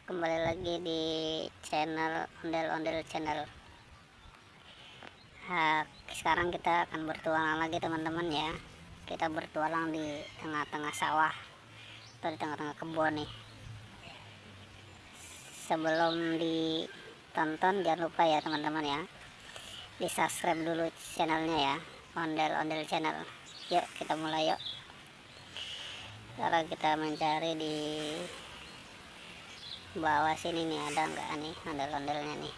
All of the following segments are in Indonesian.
kembali lagi di channel Ondel-Ondel Channel. Sekarang kita akan bertualang lagi teman-teman ya. Kita bertualang di tengah-tengah sawah atau di tengah-tengah kebun nih. Sebelum ditonton jangan lupa ya teman-teman ya, di subscribe dulu channelnya ya, Ondel-Ondel Channel. Yuk kita mulai yuk. Sekarang kita mencari di bawah sini nih, ada nggak nih ondel-ondelnya nih.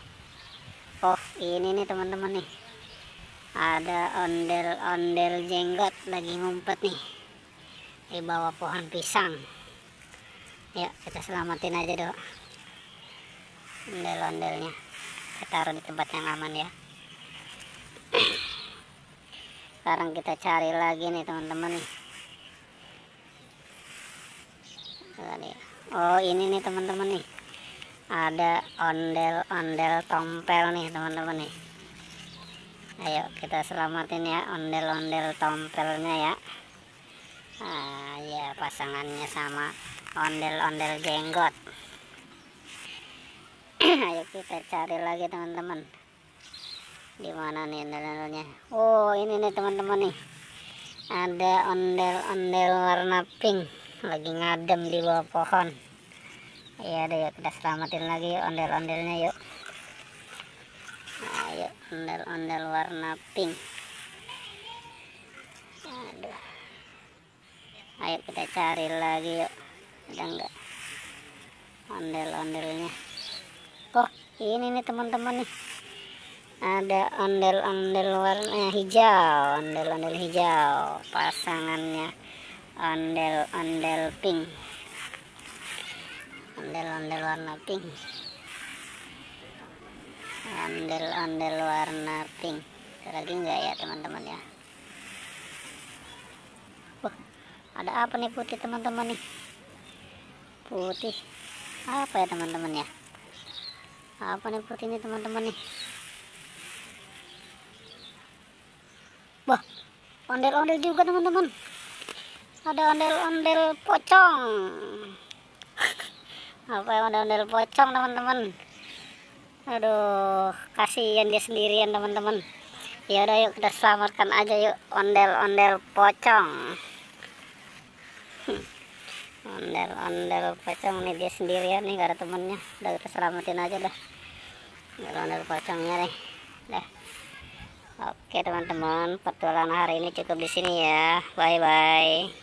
Oh ini nih teman-teman nih, ada ondel-ondel jenggot lagi ngumpet nih di bawah pohon pisang. Yuk kita selamatin aja dong ondel-ondelnya, kita taruh di tempat yang aman ya. Sekarang kita cari lagi nih teman-teman nih. Oh ini nih teman-teman nih, ada ondel-ondel tompel nih teman-teman nih. Ayo kita selamatin ya ondel-ondel tompelnya ya. Ya pasangannya sama ondel-ondel jenggot. Ayo kita cari lagi teman-teman, di mana nih ondel-ondelnya. Oh ini nih teman-teman nih, ada ondel-ondel warna pink lagi ngadem di bawah pohon. Ya deh, yuk kita selamatin lagi ondel-ondelnya yuk. Ayo ondel-ondel warna pink. Aduh. Ayo kita cari lagi yuk, ada enggak ondel-ondelnya. Oh ini nih teman-teman nih, ada ondel-ondel warna hijau, ondel-ondel hijau, pasangannya ondel-ondel pink, ondel-ondel warna pink, ondel-ondel warna pink. Ada lagi enggak ya teman-teman ya? Wah, ada apa nih putih teman-teman nih? Putih apa ya teman-teman ya? Apa nih putih ini teman-teman nih? Wah, ondel-ondel juga teman-teman. Ada ondel-ondel pocong. Apa ya ondel-ondel pocong teman-teman? Aduh, kasihan dia sendirian teman-teman. Ya udah yuk kita selamatkan aja yuk ondel-ondel pocong. Ondel-ondel pocong nih, dia sendirian nih, gak ada temennya. Udah kita selamatin aja dah ondel-ondel pocongnya nih. Dah. Oke teman-teman, petualangan hari ini cukup di sini ya. Bye bye.